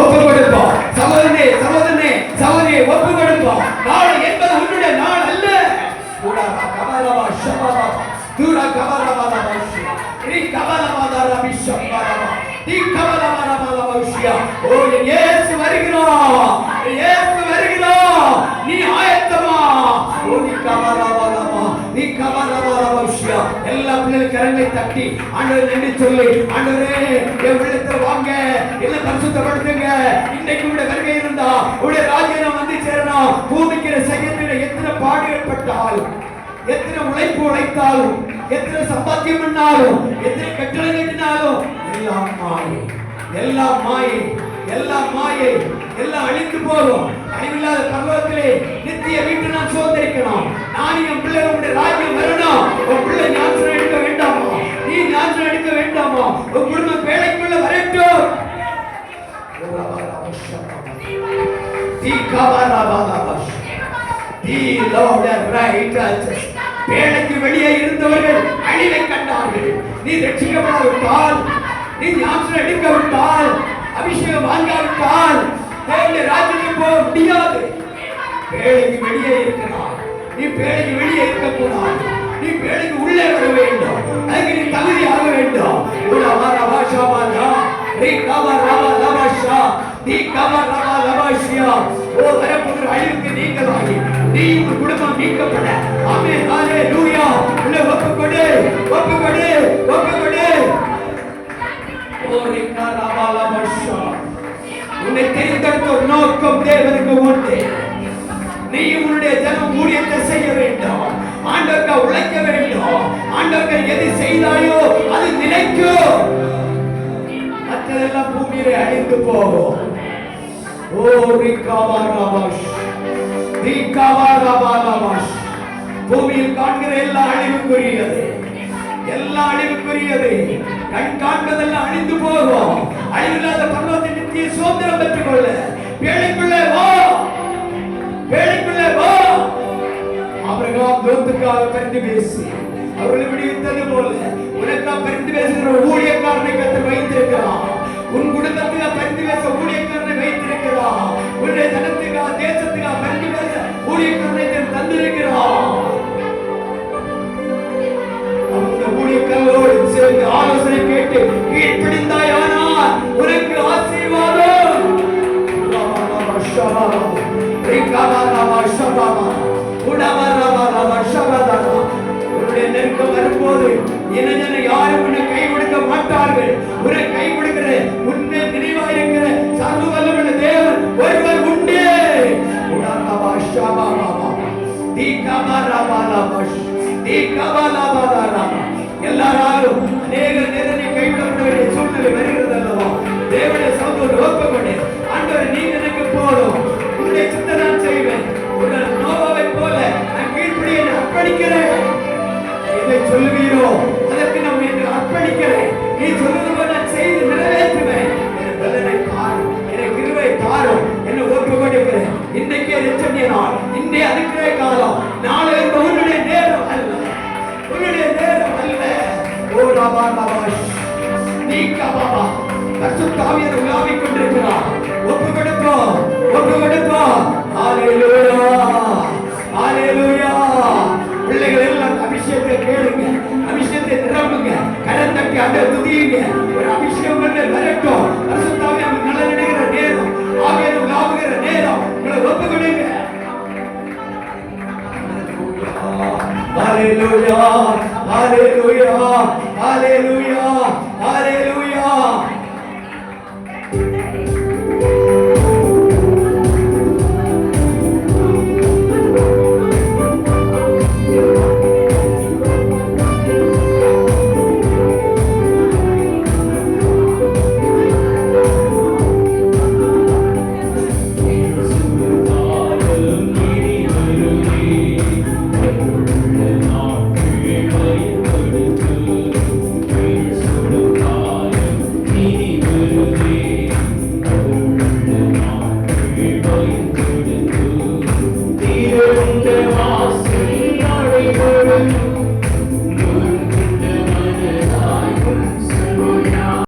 ஒப்பு கொடுப்போம். சகோதரனே சகோதரனே சகோதரியை ஒப்பு கொடுப்போம். நாளை என்பது உன்னுடைய நாள் அல்ல. தூரா கபலவா ஷபலவா தூரா கபலவா லவஷியா நீ கபலவா லபிஷபலவா நீ கபலவா லவஷியா. ஓ இயேசு வருகிறார், இயேசு வருகிறார். நீ ஆயத்தமா? ஓ நீ கபலவா லவா நீ கபலவா லவஷியா. எல்லா பிள்ளைகளும் கரங்களை தட்டி ஆண்டவரே நன்றி சொல்லி, ஆண்டவரே என் உள்ளத்துல வாங்க, என்ன பரிசுத்தப்படுத்துங்க. இன்னைக்கு உடைய வருகை இருந்தா உடைய ராஜ்யம் வந்து சேரணும். பூமிக்கிற சகத்தில எத்தனை பாடுகள் பட்டால், எத்தனை உழைப்பு உழைத்தாலும், எத்தனை சம்பாத்தியம் பண்ணாலும், எத்தனை கட்டளை கட்டினாலும் எல்லாம் மாயை, எல்லாம் மாயை, எல்லாம் மாயை, எல்லாம் அழிந்து போகும். அழிவில்லாத பரலோகத்திலே நித்திய வீட்டை நான் சுதந்திரிக்கணும். நான் என் பிள்ளைகளுடைய ராஜ்யம் வரணும். உன் பிள்ளை ஞாபகம் எடுக்க வேண்டாமா? நீ ஞாபகம் எடுக்க வேண்டாமா? உன் குடும்பம் வேலைக்குள்ள வரட்டும். வேலைக்கு வெளியே இருந்தவர்கள் அழிவை கண்டார்கள். நீ ரட்சிக்கப்படாவிட்டால், நீ ஞாபகம் எடுக்கவிட்டால், அபிஷேகம் வாங்காவிட்டால் தேவனுடைய ராஜ்யத்துக்கு போக முடியாது. வேலைக்கு வெளியே இருக்கிறார், நீ வேலைக்கு வெளியே இருக்கக்கூடாது. நீ வேலைக்கு உள்ளே வர வேண்டும். அதுக்கு நீ தகுதி ஆக வேண்டும். ஓ வரப்புகிற அழிவுக்கு நீங்களாகி நீ உன் குடும்பம் நீக்கப்பட. ஆமென் ஹல்லேலூயா. உள்ள ஒப்புக்கொடு, ஒப்புக்கொடு, ஒப்புக்கொடு. ஓ ரிகாராபாலபஷா. உன்னை தெரிந்தெடுத்த ஒரு நோக்கம் தேவனுக்கு உண்டு. நீ உன்னுடைய ஜனம் ஊழியத்தை செய்ய வேண்டும். ஆண்டவருக்கு உழைக்க வேண்டும். ஆண்டவருக்கு எது செய்தாயோ அது நிலைக்கும். மற்றதெல்லாம் பூமியிலே அழிந்து போகும். ஓ ரிகாபாலபஷ் ரிகாபாலபஷ். பூமியில் காண்கிற எல்லாம் அழிவுக்குரியது, எல்லாம் அழிவுக்குரியது. கண் காண்பதெல்லாம் அழிந்து போகும். அழிவில்லாத பரலோகத்தின் நித்திய சுதந்திரம் பெற்றுக் கொள்ள வேலைக்குள்ளே வா, வேலைக்குள்ளே வா. ஆபிரகாம் லோத்துக்காக பரிந்து பேசி அவர்களை விடுவித்தது போல உனக்காக பரிந்து பேசுகிற ஊழியக்காரனை கர்த்தர் வைத்திருக்கிறார். உன் குடும்பத்துக்காக பரிந்து பேச ஊழியக்காரனை வைத்திருக்கிறார். உன்னுடைய தனத்துக்காக, தேசத்துக்காக பரிந்து பேச ஊழியக்காரனை தந்திருக்கிறார். ஊழியக்காரர்களோடு சேர்ந்து ஆலோசனை கேட்டு கீழ்ப்படிந்தாயானால் உனக்கு ஆசீர்வாதம். உன்னுடைய நெருக்கம் வரும்போது இனஜன யாரும் உன்னை கை கொடுக்க மாட்டார்கள். உன்னை கை கொடுக்கிற, உன்னை நினைவாயிருக்கிற சர்வ வல்லமையுள்ள தேவன் ஒருவர் உண்டு. எல்லாரும் அநேக நேரத்தை கைவிடப்பட வேண்டிய சூழ்நிலை வருகிறது அல்லவா? தேவனுடைய சமூகத்தை ஒப்புக்கொண்டு, ஆண்டவரே நீங்க எனக்கு போதும், உன்னுடைய சித்தத்தை நான் செய்வேன். உங்கள் நோவாவை போல நான் கீழ்ப்படிய அர்ப்பணிக்கிறேன். எதை சொல்லுவீரோ அதற்கு நான் என்று அர்ப்பணிக்கிறேன். நீ சொல்லுவது போல நான் செய்து நிறைவேற்றுவேன். என் பலனை தாரும், என் கிருபை தாரும், என்னை ஒப்புக்கொண்டிருக்கிறேன். இன்றைக்கே ரட்சணிய நாள், இன்றைய அதுக்கிற காலம். நாளை என்பது உன்னுடைய நேரம் அல்ல, உன்னுடைய நேரம் அல்ல. ஓ ராபா ராபாஷ் நீ கபாபா. பரிசுத்த ஆவியானவர் உலாவிக் கொண்டிருக்கிறார். ஒப்பு கொடுப்போம், ஒப்பு கொடுப்போம். ஹல்லேலூயா, ஹல்லேலூயா. பிள்ளைகள் எல்லாம் அபிஷேகத்தை கேளுங்க, அபிஷேகத்தை நிரப்புங்க, கரம் தட்டி ஆண்டவரை துதியுங்க. ஒரு அபிஷேகம் வரட்டும். பரிசுத்த ஆவியானவர் நல்ல நினைக்கிற நேரம், ஆவியானவர் உலாவுகிற நேரம். உங்களை ஒப்பு கொடுங்க. Hallelujah, hallelujah, hallelujah.